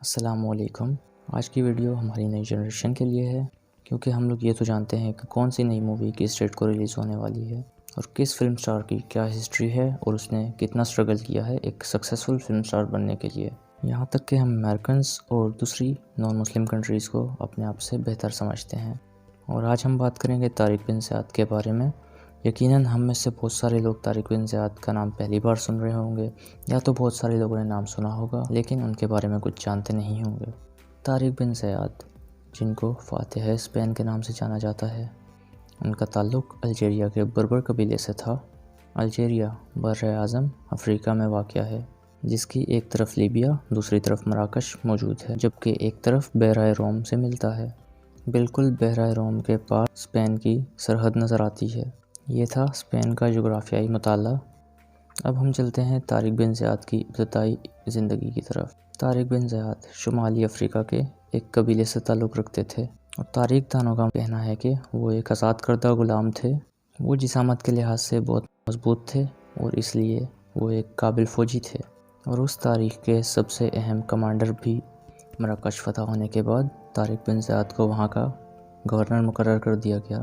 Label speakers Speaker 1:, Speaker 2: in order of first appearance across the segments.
Speaker 1: السلام علیکم۔ آج کی ویڈیو ہماری نئی جنریشن کے لیے ہے، کیونکہ ہم لوگ یہ تو جانتے ہیں کہ کون سی نئی مووی کس ڈیٹ کو ریلیز ہونے والی ہے اور کس فلم سٹار کی کیا ہسٹری ہے اور اس نے کتنا سٹرگل کیا ہے ایک سکسیسفل فلم سٹار بننے کے لیے، یہاں تک کہ ہم امریکنز اور دوسری نان مسلم کنٹریز کو اپنے آپ سے بہتر سمجھتے ہیں۔ اور آج ہم بات کریں گے طارق بن زیاد کے بارے میں۔ یقیناً ہم میں سے بہت سارے لوگ طارق بن زیاد کا نام پہلی بار سن رہے ہوں گے، یا تو بہت سارے لوگوں نے نام سنا ہوگا لیکن ان کے بارے میں کچھ جانتے نہیں ہوں گے۔ طارق بن زیاد، جن کو فاتح اسپین کے نام سے جانا جاتا ہے، ان کا تعلق الجیریا کے بربر قبیلے سے تھا۔ الجیریا بر اعظم افریقہ میں واقع ہے، جس کی ایک طرف لیبیا دوسری طرف مراکش موجود ہے، جبکہ ایک طرف بحیرہ روم سے ملتا ہے۔ بالکل بحیرہ روم کے پاس اسپین کی سرحد نظر آتی ہے۔ یہ تھا اسپین کا جغرافیائی مطالعہ۔ اب ہم چلتے ہیں طارق بن زیاد کی ابتدائی زندگی کی طرف۔ طارق بن زیاد شمالی افریقہ کے ایک قبیلے سے تعلق رکھتے تھے، اور تاریخ دانوں کا کہنا ہے کہ وہ ایک آزاد کردہ غلام تھے۔ وہ جسامت کے لحاظ سے بہت مضبوط تھے اور اس لیے وہ ایک قابل فوجی تھے، اور اس تاریخ کے سب سے اہم کمانڈر بھی۔ مراکش فتح ہونے کے بعد طارق بن زیاد کو وہاں کا گورنر مقرر کر دیا گیا۔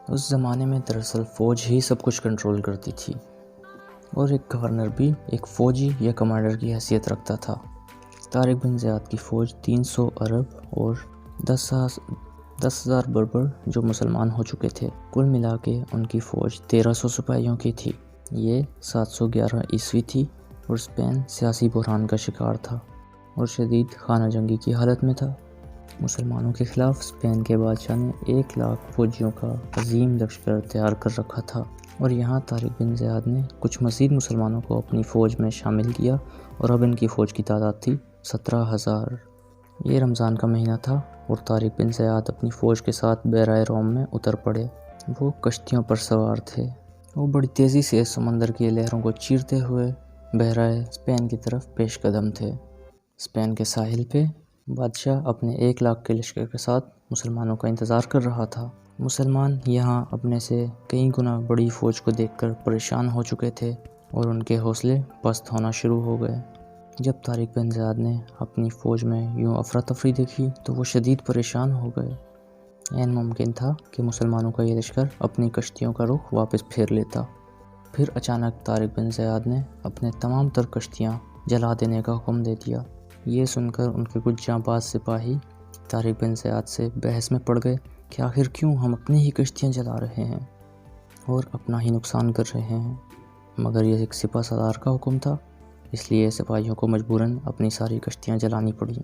Speaker 1: اس زمانے میں دراصل فوج ہی سب کچھ کنٹرول کرتی تھی، اور ایک گورنر بھی ایک فوجی یا کمانڈر کی حیثیت رکھتا تھا۔ طارق بن زیاد کی فوج 300 عرب اور 10,000 بربر جو مسلمان ہو چکے تھے، کل ملا کے ان کی فوج 1300 سپاہیوں کی تھی۔ یہ 711 عیسوی تھی اور اسپین سیاسی بحران کا شکار تھا اور شدید خانہ جنگی کی حالت میں تھا۔ مسلمانوں کے خلاف اسپین کے بادشاہ نے 1,00,000 فوجیوں کا عظیم لشکر تیار کر رکھا تھا، اور یہاں طارق بن زیاد نے کچھ مزید مسلمانوں کو اپنی فوج میں شامل کیا، اور اب ان کی فوج کی تعداد تھی 17,000۔ یہ رمضان کا مہینہ تھا اور طارق بن زیاد اپنی فوج کے ساتھ بحیرہ روم میں اتر پڑے۔ وہ کشتیوں پر سوار تھے۔ وہ بڑی تیزی سے سمندر کی لہروں کو چیرتے ہوئے بحیرہ اسپین کی طرف پیش قدم تھے۔ اسپین کے ساحل پہ بادشاہ اپنے 1,00,000 کے لشکر کے ساتھ مسلمانوں کا انتظار کر رہا تھا۔ مسلمان یہاں اپنے سے کئی گنا بڑی فوج کو دیکھ کر پریشان ہو چکے تھے اور ان کے حوصلے پست ہونا شروع ہو گئے۔ جب طارق بن زیاد نے اپنی فوج میں یوں افراتفری دیکھی تو وہ شدید پریشان ہو گئے۔ عین ممکن تھا کہ مسلمانوں کا یہ لشکر اپنی کشتیوں کا رخ واپس پھیر لیتا۔ پھر اچانک طارق بن زیاد نے اپنے تمام تر کشتیاں جلا دینے کا حکم دے دیا۔ یہ سن کر ان کے کچھ جانباز سپاہی طارق بن زیاد سے بحث میں پڑ گئے کہ آخر کیوں ہم اپنی ہی کشتیاں جلا رہے ہیں اور اپنا ہی نقصان کر رہے ہیں، مگر یہ ایک سپہ سالار کا حکم تھا، اس لیے سپاہیوں کو مجبوراً اپنی ساری کشتیاں جلانی پڑیں۔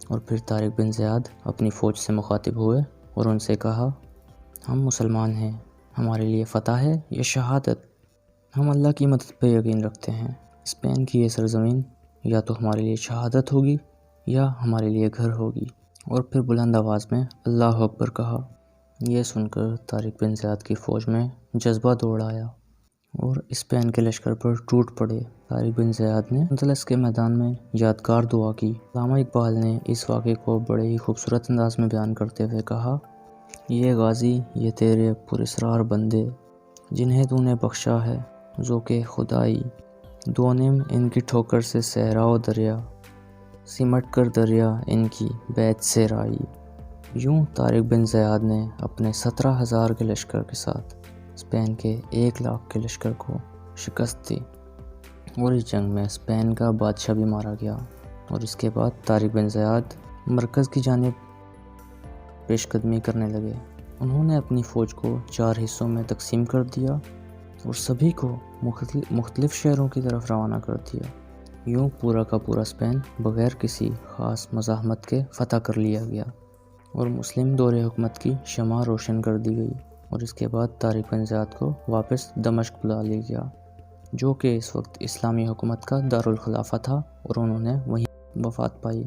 Speaker 1: اور پھر طارق بن زیاد اپنی فوج سے مخاطب ہوئے اور ان سے کہا، ہم مسلمان ہیں، ہمارے لیے فتح ہے یا شہادت؟ ہم اللہ کی مدد پہ یقین رکھتے ہیں۔ اسپین کی یہ سرزمین یا تو ہمارے لیے شہادت ہوگی یا ہمارے لیے گھر ہوگی۔ اور پھر بلند آواز میں اللہ اکبر کہا۔ یہ سن کر طارق بن زیاد کی فوج میں جذبہ دوڑ آیا اور اسپین کے لشکر پر ٹوٹ پڑے۔ طارق بن زیاد نے اندلس کے میدان میں یادگار دعا کی۔ علامہ اقبال نے اس واقعے کو بڑے ہی خوبصورت انداز میں بیان کرتے ہوئے کہا، یہ غازی یہ تیرے پراسرار بندے، جنہیں تو نے بخشا ہے ذوق خدائی، دو نیم ان کی ٹھوکر سے صحرا و دریا، سمٹ کر دریا ان کی بیت سے رائی۔ یوں طارق بن زیاد نے اپنے 17,000 کے لشکر کے ساتھ اسپین کے 1,00,000 کے لشکر کو شکست دی، اور اس جنگ میں اسپین کا بادشاہ بھی مارا گیا۔ اور اس کے بعد طارق بن زیاد مرکز کی جانب پیش قدمی کرنے لگے۔ انہوں نے اپنی فوج کو 4 حصوں میں تقسیم کر دیا اور سبھی کو مختلف شہروں کی طرف روانہ کر دیا۔ یوں پورا کا پورا اسپین بغیر کسی خاص مزاحمت کے فتح کر لیا گیا اور مسلم دور حکومت کی شمع روشن کر دی گئی۔ اور اس کے بعد طارق بن زیاد کو واپس دمشق بلا لیا گیا، جو کہ اس وقت اسلامی حکومت کا دارالخلافہ تھا، اور انہوں نے وہیں وفات پائی۔